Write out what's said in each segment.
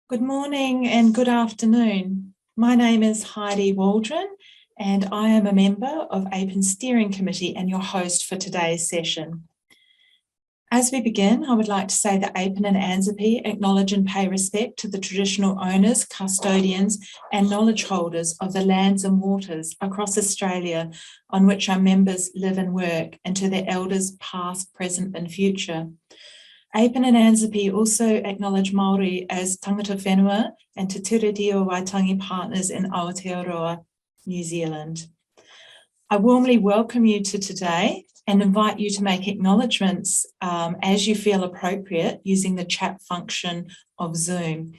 Good morning and good afternoon. My name is Heidi Waldron and I am a member of AIPPEN Steering Committee and your host for today's session. As we begin, I would like to say that AIPPEN and ANZAPPE acknowledge and pay respect to the traditional owners, custodians and knowledge holders of the lands and waters across Australia on which our members live and work, and to their elders past, present and future. AIPPEN and ANZAPPE also acknowledge Māori as tangata whenua and Te Tiriti Waitangi partners in Aotearoa, New Zealand. I warmly welcome you to today and invite you to make acknowledgements as you feel appropriate using the chat function of Zoom.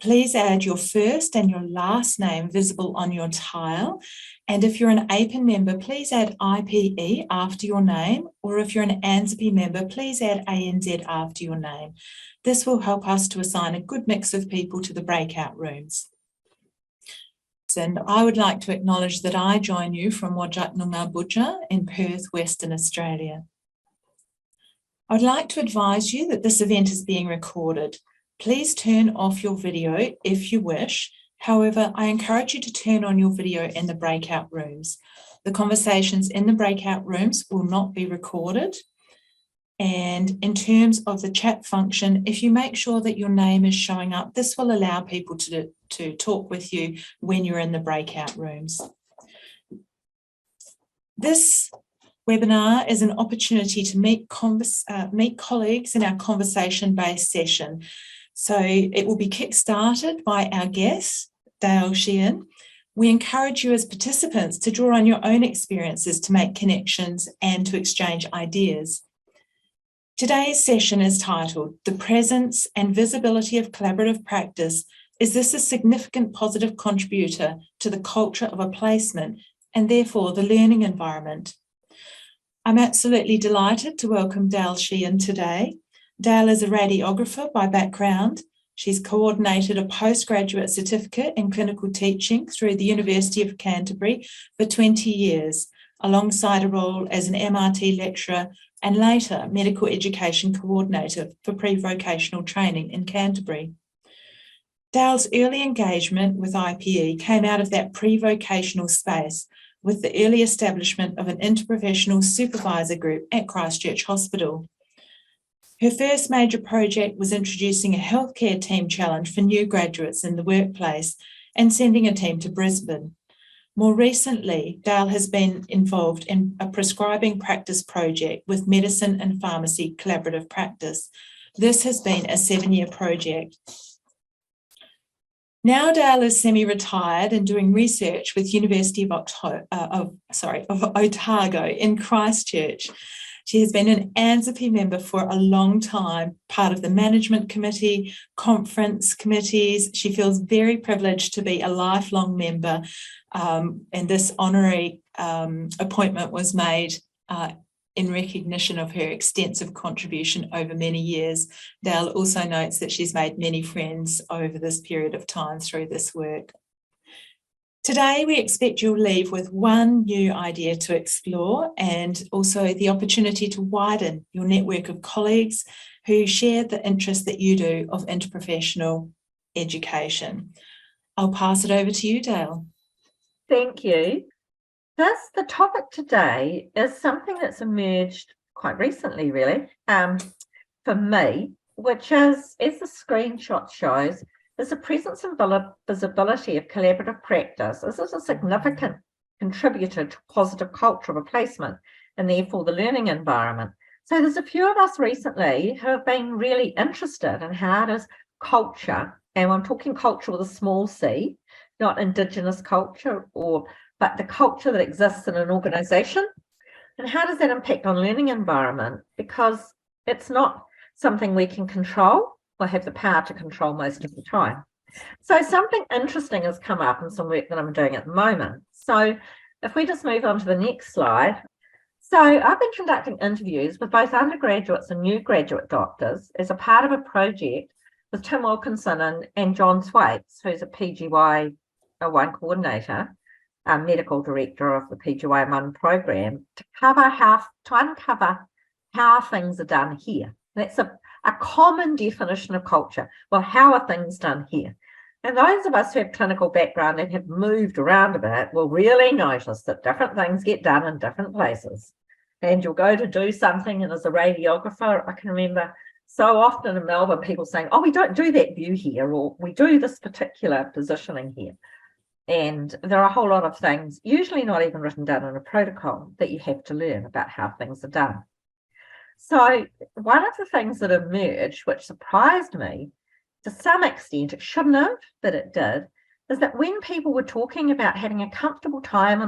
Please add your first and your last name visible on your tile. And if you're an AIPPEN member, please add IPE after your name, or if you're an ANZAPPE member, please add ANZ after your name. This will help us to assign a good mix of people to the breakout rooms. And I would like to acknowledge that I join you from Wajak Noongar Boodja in Perth, Western Australia. I'd like to advise you that this event is being recorded. Please turn off your video if you wish. However, I encourage you to turn on your video in the breakout rooms. The conversations in the breakout rooms will not be recorded. And in terms of the chat function, if you make sure that your name is showing up, this will allow people to talk with you when you're in the breakout rooms. This webinar is an opportunity to meet colleagues in our conversation-based session. So it will be kick-started by our guest, Dale Sheehan. We encourage you as participants to draw on your own experiences to make connections and to exchange ideas. Today's session is titled, "The Presence and Visibility of Collaborative Practice. Is this a significant positive contributor to the culture of a placement and therefore the learning environment?" I'm absolutely delighted to welcome Dale Sheehan today. Dale is a radiographer by background. She's coordinated a postgraduate certificate in clinical teaching through the University of Canterbury for 20 years, alongside a role as an MRT lecturer and later medical education coordinator for pre-vocational training in Canterbury. Dale's early engagement with IPE came out of that pre-vocational space with the early establishment of an interprofessional supervisor group at Christchurch Hospital. Her first major project was introducing a healthcare team challenge for new graduates in the workplace and sending a team to Brisbane. More recently, Dale has been involved in a prescribing practice project with Medicine and Pharmacy Collaborative Practice. This has been a 7-year project. Now Dale is semi-retired and doing research with University of Otago in Christchurch. She has been an ANZAPPE member for a long time, part of the management committee, conference committees. She feels very privileged to be a lifelong member, and this honorary appointment was made in recognition of her extensive contribution over many years. Dale also notes that she's made many friends over this period of time through this work. Today, we expect you'll leave with one new idea to explore and also the opportunity to widen your network of colleagues who share the interest that you do of interprofessional education. I'll pass it over to you, Dale. Thank you. The topic today is something that's emerged quite recently, really, for me, which is, as the screenshot shows, is the presence and visibility of collaborative practice. This is a significant contributor to positive culture of a placement and therefore the learning environment. So there's a few of us recently who have been really interested in how does culture, and I'm talking culture with a small c, not Indigenous culture, but the culture that exists in an organisation, and how does that impact on learning environment? Because it's not something we can control or have the power to control most of the time. So something interesting has come up in some work that I'm doing at the moment. So if we just move on to the next slide. So I've been conducting interviews with both undergraduates and new graduate doctors as a part of a project with Tim Wilkinson and John Thwaites, who's a PGY1 coordinator, medical director of the PGY1 program, to uncover how things are done here. That's a a common definition of culture. Well, how are things done here? And those of us who have clinical background and have moved around a bit will really notice that different things get done in different places. And you'll go to do something, and as a radiographer, I can remember so often in Melbourne, people saying, oh, we don't do that view here, or we do this particular positioning here. And there are a whole lot of things, usually not even written down in a protocol, that you have to learn about how things are done. So one of the things that emerged, which surprised me, to some extent, it shouldn't have, but it did, is that when people were talking about having a comfortable time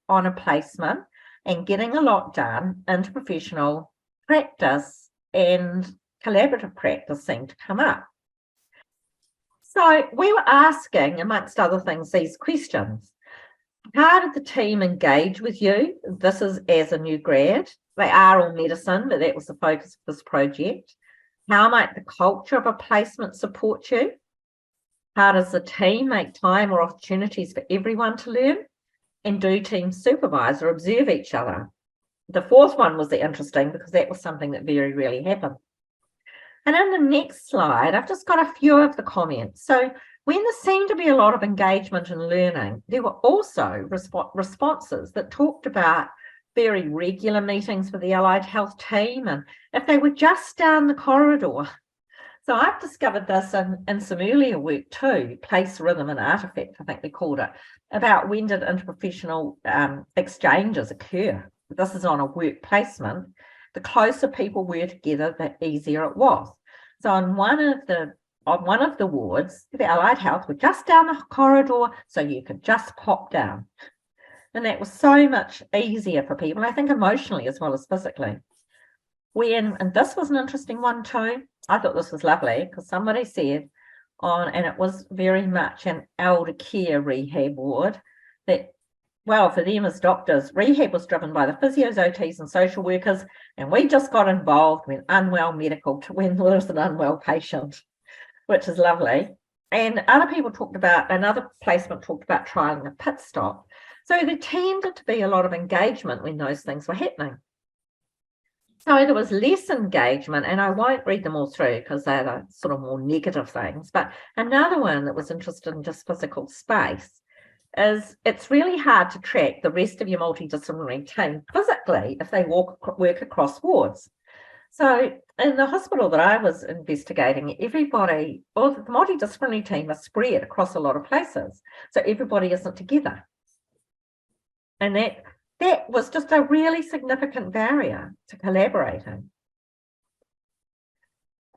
on a placement and getting a lot done, interprofessional practice and collaborative practice seemed to come up. So we were asking, amongst other things, these questions. How did the team engage with you? This is as a new grad. They are all medicine, but that was the focus of this project. How might the culture of a placement support you? How does the team make time or opportunities for everyone to learn? And do teams supervise or observe each other? The fourth one was interesting because that was something that very rarely happened. And in the next slide, I've just got a few of the comments. So when there seemed to be a lot of engagement and learning, there were also responses that talked about very regular meetings with the allied health team, and if they were just down the corridor. So I've discovered this in some earlier work too, place, rhythm and artifact, I think we called it, about when did interprofessional exchanges occur. This is on a work placement. The closer people were together, the easier it was. So on one of the wards, the allied health were just down the corridor, so you could just pop down. And that was so much easier for people, I think emotionally as well as physically. And this was an interesting one too. I thought this was lovely because somebody said and it was very much an elder care rehab ward, that, well, for them as doctors, rehab was driven by the physios, OTs and social workers, and we just got involved when there was an unwell patient, which is lovely. And another placement talked about trialing a pit stop. So there tended to be a lot of engagement when those things were happening. So there was less engagement, and I won't read them all through because they're the sort of more negative things. But another one that was interested in just physical space is it's really hard to track the rest of your multidisciplinary team physically if they work across wards. So in the hospital that I was investigating, everybody, or the multidisciplinary team are spread across a lot of places. So everybody isn't together. And that was just a really significant barrier to collaborating.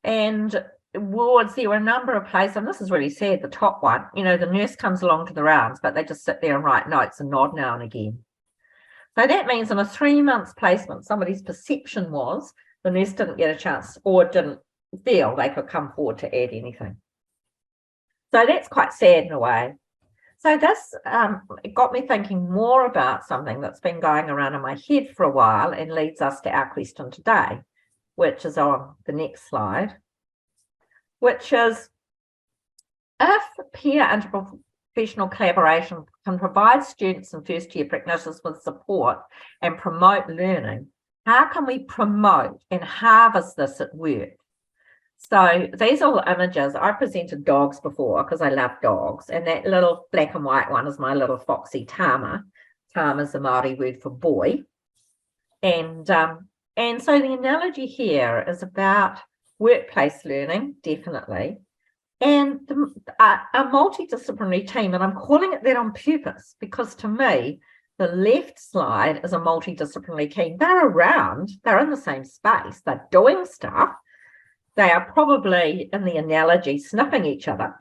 And wards, there were a number of places, and this is really sad, the top one, the nurse comes along to the rounds, but they just sit there and write notes and nod now and again. So that means in a 3 months placement, somebody's perception was the nurse didn't get a chance or didn't feel they could come forward to add anything. So that's quite sad in a way. So this it got me thinking more about something that's been going around in my head for a while and leads us to our question today, which is on the next slide, which is, if peer interprofessional collaboration can provide students and first-year practitioners with support and promote learning, how can we promote and harvest this at work? So these are all images. I presented dogs before because I love dogs, and that little black and white one is my little foxy Tama. Tama is the Māori word for boy. And so the analogy here is about workplace learning, definitely, and a multidisciplinary team, and I'm calling it that on purpose because to me, the left slide is a multidisciplinary team. They're around, they're in the same space, they're doing stuff. They are probably, in the analogy, sniffing each other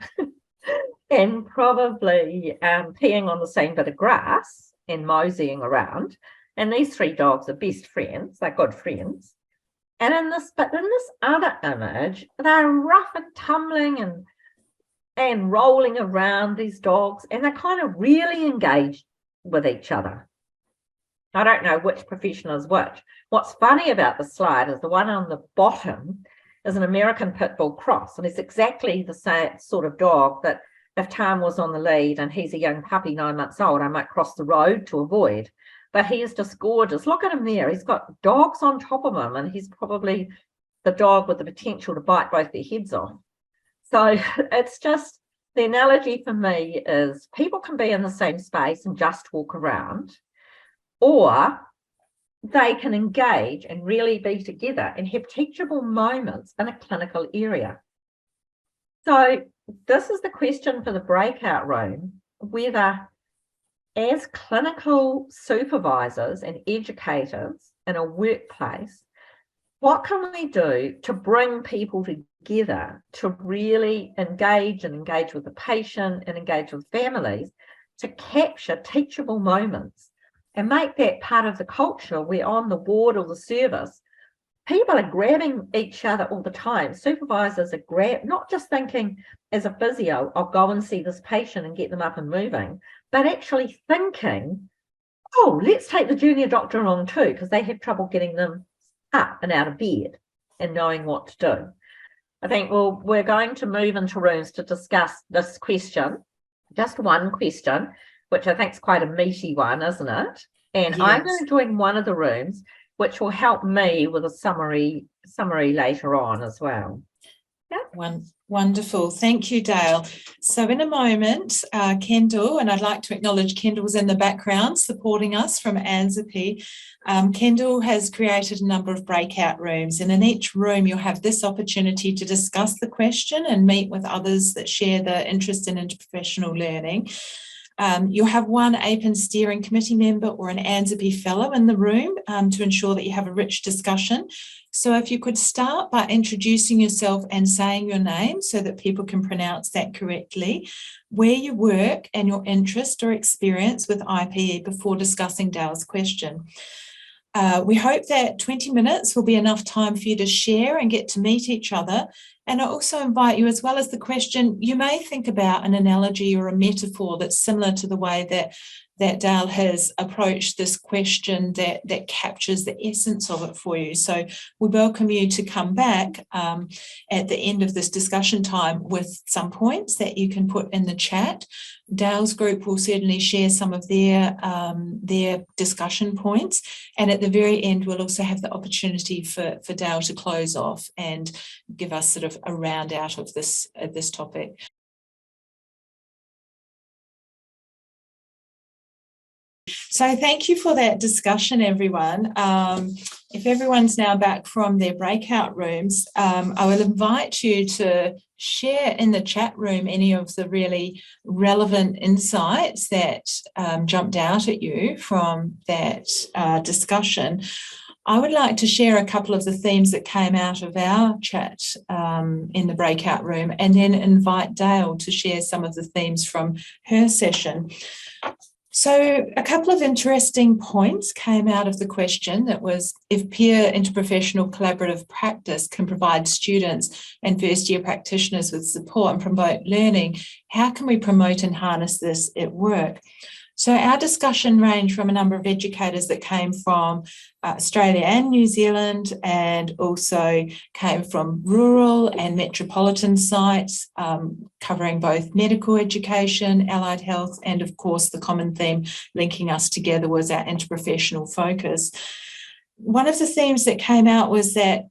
and probably peeing on the same bit of grass and moseying around. And these three dogs are best friends, they're good friends. And in this other image, they're rough and tumbling and rolling around, these dogs, and they're kind of really engaged with each other. I don't know which profession is which. What's funny about the slide is the one on the bottom is an American Pit Bull Cross, and it's exactly the same sort of dog that if Tam was on the lead and he's a young puppy 9 months old, I might cross the road to avoid. But he is just gorgeous. Look at him there. He's got dogs on top of him, and he's probably the dog with the potential to bite both their heads off. So it's just, the analogy for me is people can be in the same space and just walk around, or they can engage and really be together and have teachable moments in a clinical area. So this is the question for the breakout room, whether as clinical supervisors and educators in a workplace, what can we do to bring people together to really engage with the patient and engage with families to capture teachable moments and make that part of the culture where on the ward or the service, people are grabbing each other all the time. Supervisors are not just thinking as a physio, I'll go and see this patient and get them up and moving, but actually thinking, oh, let's take the junior doctor along too, because they have trouble getting them up and out of bed and knowing what to do. I think we're going to move into rooms to discuss this question, just one question, which I think is quite a meaty one, isn't it? And yes. I'm going to join one of the rooms, which will help me with a summary later on as well. Yeah. Wonderful. Thank you, Dale. So in a moment, Kendall, and I'd like to acknowledge Kendall's in the background supporting us from AIPPEN. Kendall has created a number of breakout rooms, and in each room you'll have this opportunity to discuss the question and meet with others that share the interest in interprofessional learning. You'll have one AIPPEN steering committee member or an AIPPEN fellow in the room to ensure that you have a rich discussion. So if you could start by introducing yourself and saying your name so that people can pronounce that correctly, where you work and your interest or experience with IPE before discussing Dale's question. We hope that 20 minutes will be enough time for you to share and get to meet each other. And I also invite you, as well as the question, you may think about an analogy or a metaphor that's similar to the way that Dale has approached this question that captures the essence of it for you. So we welcome you to come back at the end of this discussion time with some points that you can put in the chat. Dale's group will certainly share some of their discussion points. And at the very end, we'll also have the opportunity for Dale to close off and give us sort of a round out of this topic. So thank you for that discussion, everyone. If everyone's now back from their breakout rooms, I will invite you to share in the chat room any of the really relevant insights that jumped out at you from that discussion. I would like to share a couple of the themes that came out of our chat in the breakout room, and then invite Dale to share some of the themes from her session. So a couple of interesting points came out of the question that was, if peer interprofessional collaborative practice can provide students and first year practitioners with support and promote learning, how can we promote and harness this at work? So our discussion ranged from a number of educators that came from Australia and New Zealand, and also came from rural and metropolitan sites, covering both medical education, allied health, and of course the common theme linking us together was our interprofessional focus. One of the themes that came out was that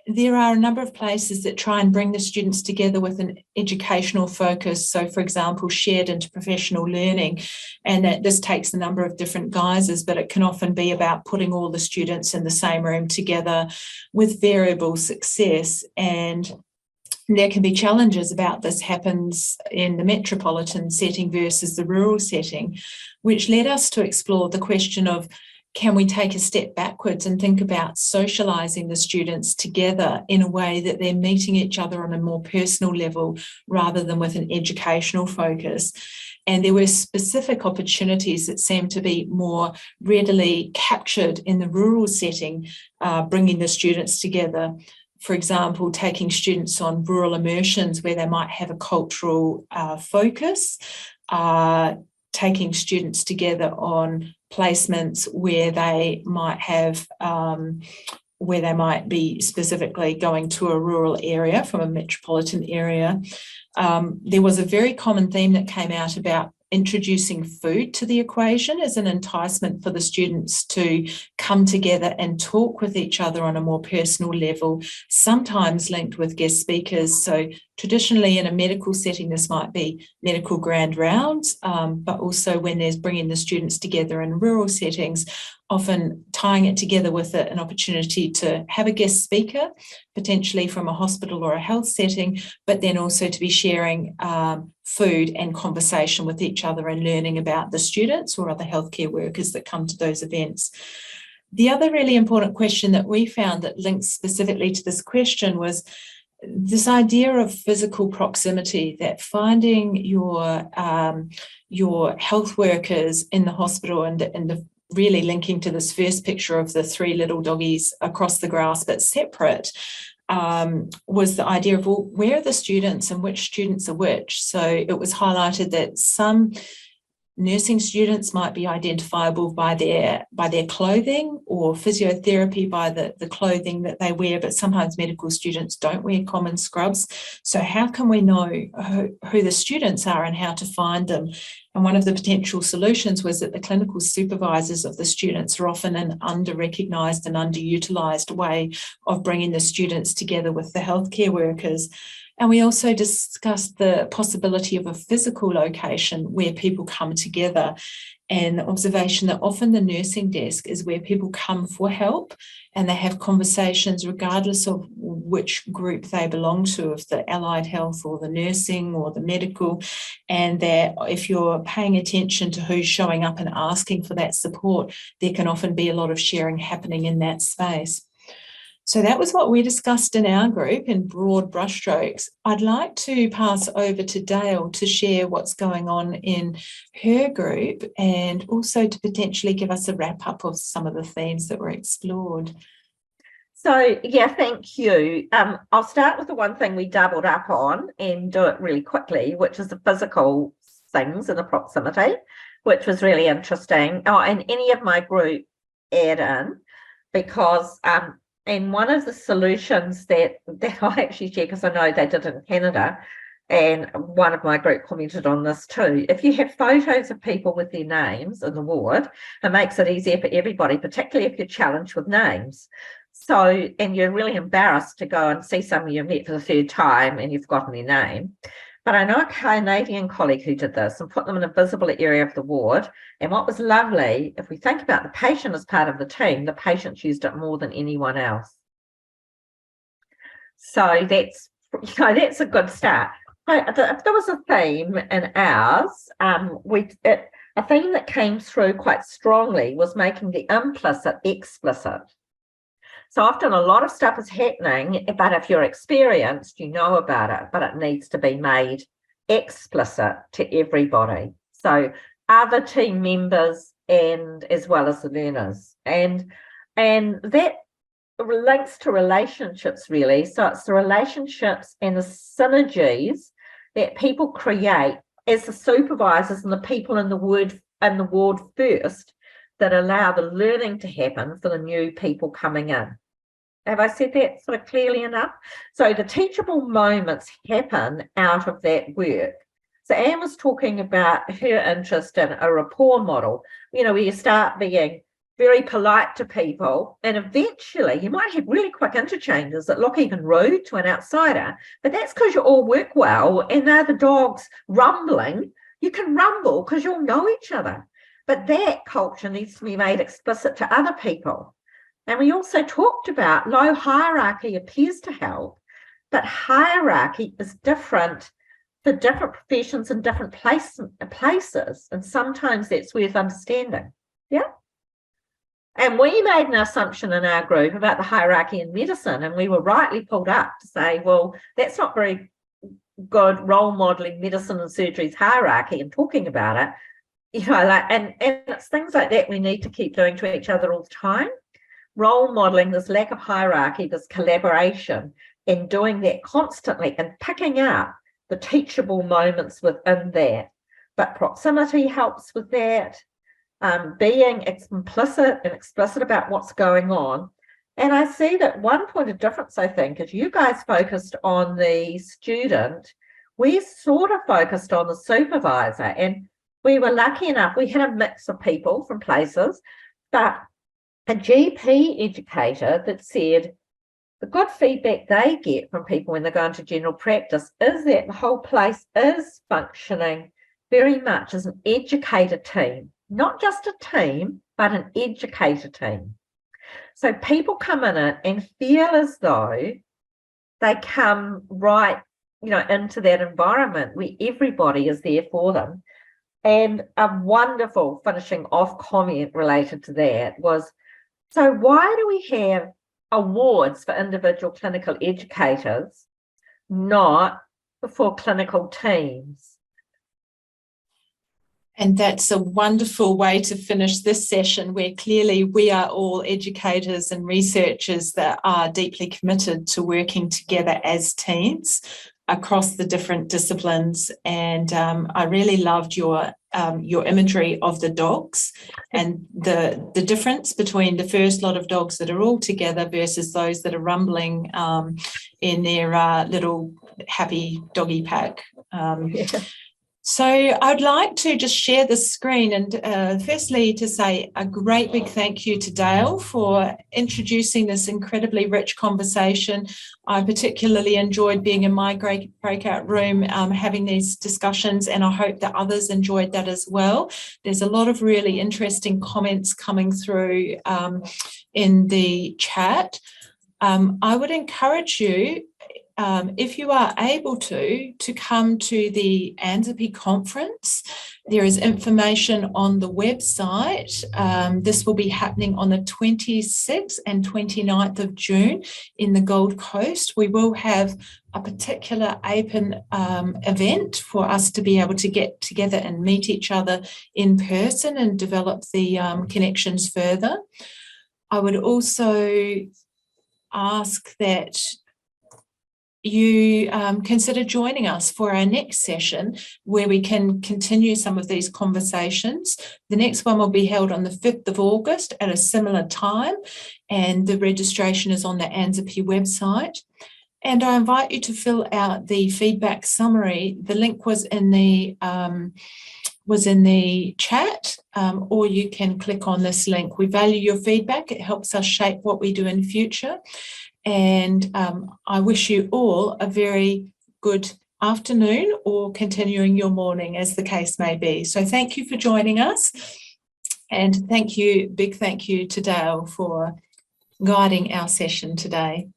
there are a number of places that try and bring the students together with an educational focus. So, for example, shared interprofessional learning, and that this takes a number of different guises, but it can often be about putting all the students in the same room together with variable success. And there can be challenges about this happens in the metropolitan setting versus the rural setting, which led us to explore the question of, can we take a step backwards and think about socialising the students together in a way that they're meeting each other on a more personal level rather than with an educational focus? And there were specific opportunities that seemed to be more readily captured in the rural setting, bringing the students together. For example, taking students on rural immersions where they might have a cultural focus, taking students together on placements where they might have, where they might be specifically going to a rural area from a metropolitan area. There was a very common theme that came out about introducing food to the equation as an enticement for the students to come together and talk with each other on a more personal level, sometimes linked with guest speakers. So traditionally in a medical setting, this might be medical grand rounds, but also when there's bringing the students together in rural settings, often tying it together with an opportunity to have a guest speaker, potentially from a hospital or a health setting, but then also to be sharing food and conversation with each other and learning about the students or other healthcare workers that come to those events. The other really important question that we found that links specifically to this question was this idea of physical proximity, that finding your health workers in the hospital and the really linking to this first picture of the three little doggies across the grass but separate, was the idea of, well, where are the students and which students are which? So it was highlighted that some nursing students might be identifiable by their clothing, or physiotherapy by the clothing that they wear, but sometimes medical students don't wear common scrubs. So how can we know who the students are and how to find them? And one of the potential solutions was that the clinical supervisors of the students are often an under-recognised and underutilised way of bringing the students together with the healthcare workers. And we also discussed the possibility of a physical location where people come together, and the observation that often the nursing desk is where people come for help and they have conversations regardless of which group they belong to, if the allied health or the nursing or the medical, and that if you're paying attention to who's showing up and asking for that support, there can often be a lot of sharing happening in that space. So that was what we discussed in our group in broad brushstrokes. I'd like to pass over to Dale to share what's going on in her group and also to potentially give us a wrap up of some of the themes that were explored. So, yeah, thank you. I'll start with the one thing we doubled up on and do it really quickly, which is the physical things and the proximity, which was really interesting. Oh, and any of my group add in, because and one of the solutions that I actually share, because I know they did in Canada, and one of my group commented on this too, if you have photos of people with their names in the ward, it makes it easier for everybody, particularly if you're challenged with names. So, and you're really embarrassed to go and see someone you've met for the third time and you've forgotten their name. But I know a Canadian colleague who did this and put them in a visible area of the ward. And what was lovely, if we think about the patient as part of the team, the patients used it more than anyone else. So that's, that's a good start. If there was a theme in ours, a theme that came through quite strongly was making the implicit explicit. So often a lot of stuff is happening, but if you're experienced, you know about it, but it needs to be made explicit to everybody. So other team members and as well as the learners. And that links to relationships really. So it's the relationships and the synergies that people create as the supervisors and the people in the ward first that allow the learning to happen for the new people coming in. Have I said that sort of clearly enough? So the teachable moments happen out of that work. So Anne was talking about her interest in a rapport model, where you start being very polite to people and eventually you might have really quick interchanges that look even rude to an outsider, but that's because you all work well and they're the dogs rumbling. You can rumble because you'll know each other, but that culture needs to be made explicit to other people. And we also talked about low hierarchy appears to help, but hierarchy is different for different professions and different places. And sometimes that's worth understanding. Yeah. And we made an assumption in our group about the hierarchy in medicine, and we were rightly pulled up to say, well, that's not very good role modeling medicine and surgery's hierarchy and talking about it. And it's things like that we need to keep doing to each other all the time. Role modeling this lack of hierarchy, this collaboration, and doing that constantly and picking up the teachable moments within that. But proximity helps with that, being implicit and explicit about what's going on. And I see that one point of difference, I think, is you guys focused on the student. We sort of focused on the supervisor. And we were lucky enough, we had a mix of people from places, but a GP educator that said the good feedback they get from people when they go into general practice is that the whole place is functioning very much as an educator team, not just a team, but an educator team. So people come in it and feel as though they come right, into that environment where everybody is there for them. And a wonderful finishing off comment related to that was, so why do we have awards for individual clinical educators, not for clinical teams? And that's a wonderful way to finish this session, where clearly we are all educators and researchers that are deeply committed to working together as teams across the different disciplines. And I really loved your imagery of the dogs and the difference between the first lot of dogs that are all together versus those that are rumbling in their little happy doggy pack. So I'd like to just share the screen and firstly to say a great big thank you to Dale for introducing this incredibly rich conversation. I particularly enjoyed being in my breakout room having these discussions, and I hope that others enjoyed that as well. There's a lot of really interesting comments coming through in the chat. I would encourage you, if you are able to come to the AIPPEN conference. There is information on the website. This will be happening on the 26th and 29th of June in the Gold Coast. We will have a particular AIPPEN event for us to be able to get together and meet each other in person and develop the connections further. I would also ask that you consider joining us for our next session, where we can continue some of these conversations. The next one will be held on the 5th of August at a similar time, and the registration is on the ANZAPI website. And I invite you to fill out the feedback summary. The link was in the chat, or you can click on this link. We value your feedback. It helps us shape what we do in future. And I wish you all a very good afternoon or continuing your morning, as the case may be. So thank you for joining us. And big thank you to Dale for guiding our session today.